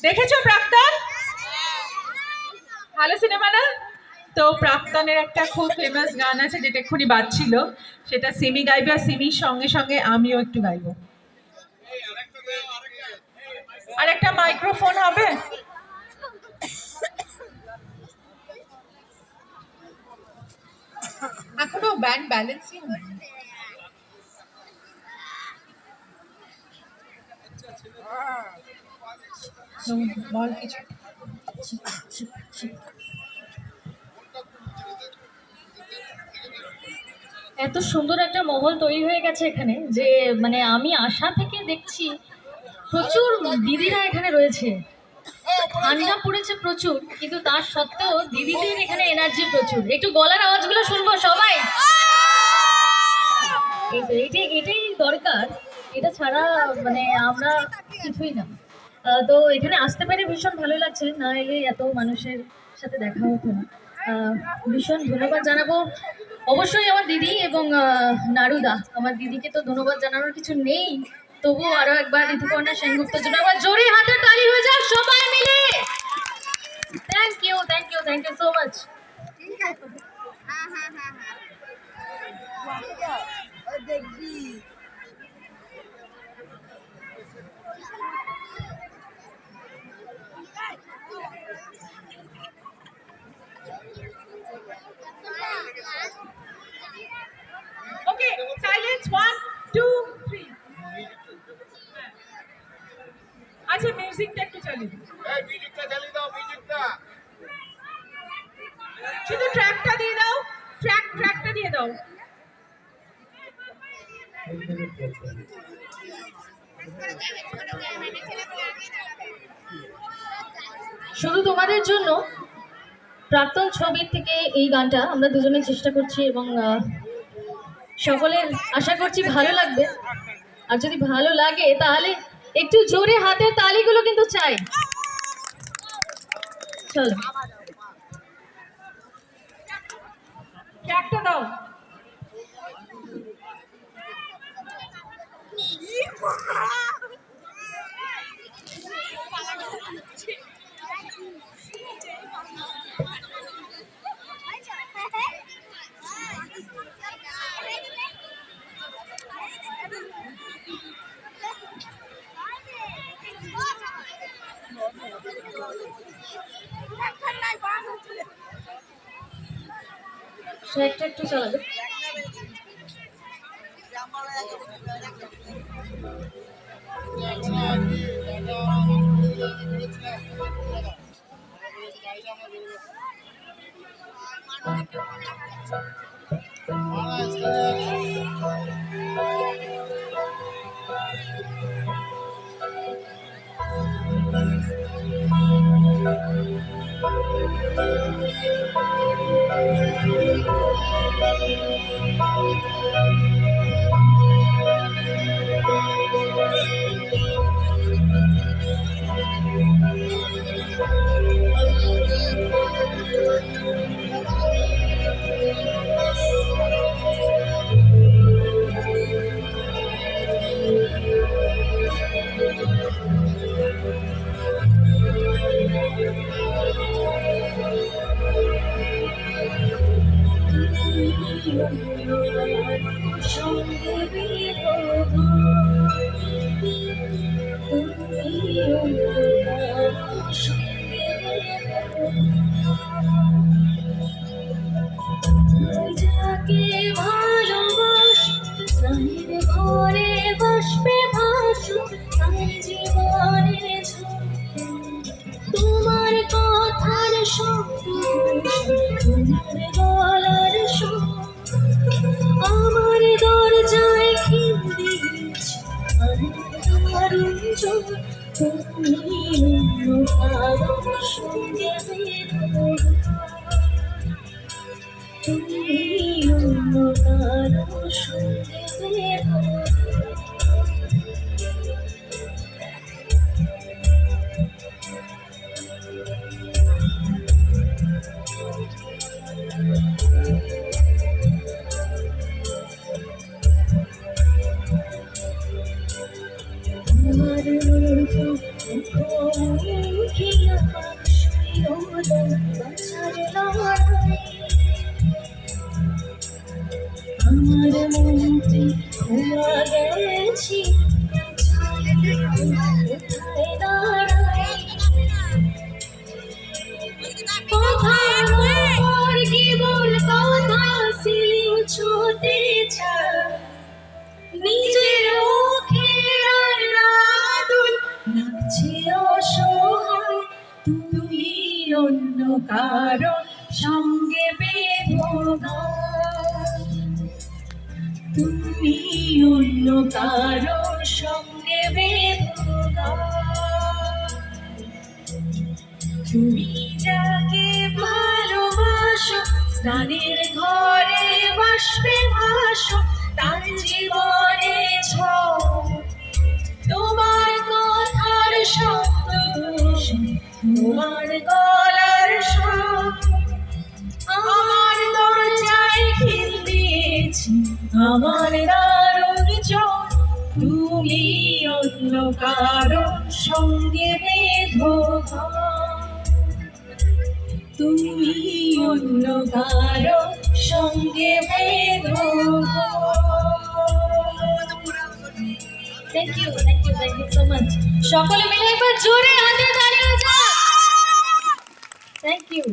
দেখেছো প্রাক্তন? ভালো সিনেমা না? তো প্রাক্তনের একটা খুব ফেমাস গান আছে যেটা এক্ষুনি বাজছিল, সেটা সিমি গাইবে, আর সিমির সঙ্গে সঙ্গে আমিও একটু গাইবো। আর একটা মাইক্রোফোন হবে। এখনো ব্যান্ড ব্যালেন্সই হয়নি। বল কিছু। এত সুন্দর একটা মহল তৈরি হয়ে গেছে এখানে যে মানে আমি আশা থেকে দেখছি প্রচুর দিদিরা এখানে রয়েছে। ঠান্ডা পড়েছে প্রচুর, কিন্তু তার সত্ত্বেও দিদিদের এখানে এনার্জি প্রচুর। একটু গলার আওয়াজগুলো শুনবো সবাই। এটাই দরকার, এটা ছাড়া মানে আমরা কিছুই না। তো এখানে আসতে পেরে ভীষণ ভালো লাগছে, না এলে এত মানুষের সাথে দেখা হতো না। ভীষণ ধন্যবাদ জানাবো অবশ্যই আমার দিদি এবং নারুদা। আমার দিদিকে তো ধন্যবাদ জানানোর কিছু নেই, তবুও আরো একবার ঋতুপর্ণা সেনগুপ্তের জন্য একবার জোরে হাতের তালি হয়ে যাক সবাই মিলে। Thank you so much. দেখবি ওকে, সাইলেন্স, 1 2 3। আচ্ছা, মিউজিকটা একটু চালিয়ে দিন। এই মিউজিকটা চালিয়ে দাও, মিউজিকটা। শুধু ট্র্যাকটা দিয়ে দাও, ট্র্যাকটা দিয়ে দাও। শুধু তোমাদের জন্য প্রাক্তন ছবির থেকে এই গানটা আমরা দুজনে চেষ্টা করছি, এবং সকলের আশা করছি ভালো লাগবে। আর যদি ভালো লাগে তাহলে একটু জোরে হাতের তালিগুলো কিন্তু চাই। চলো ট্র্যাকটা দাও। ট্র্যাকটা একটু চালাবে। যাকে ভালোবাস ঘরে বসবে ভাসু তার জীবনে তোমার কথার শব্দ, তোমার গলার সুর আমার দরজায় খিল দিয়েছে দারুণ জোর। তুমি অন্য কারো সঙ্গে বেরো, তুমি অন্য কারো সঙ্গে বেরো। তোমার আমার মনতে খোয়া গেছি কোথায় দাঁড়াই কথার উপর কেবল কথা সিলিং ছুতে চায় নিজের মুখের আর আদর লাগছে অসহায় তুমি অন্য কারো সঙ্গে বেঁধো গান তুমি অন্য কারো সঙ্গে বেঁধো গান তুমি যাকে ভালোবাসো স্নানের ঘরে বাসবে ভাসো তার জীবনে তোমার কথার শব্দ দূষণ তোমার গলার স্বর আমার দরজায় খিল দিয়েছি আমার দারুণ চোখ তুমি অন্য কারো সঙ্গে বেঁধো ঘর তুমি অন্য কারো সঙ্গে বেঁধো থ্যাংক ইউ সো মাচ সকলে মিলে একবার জোরে হাতে তালি বাজাও থ্যাংক ইউ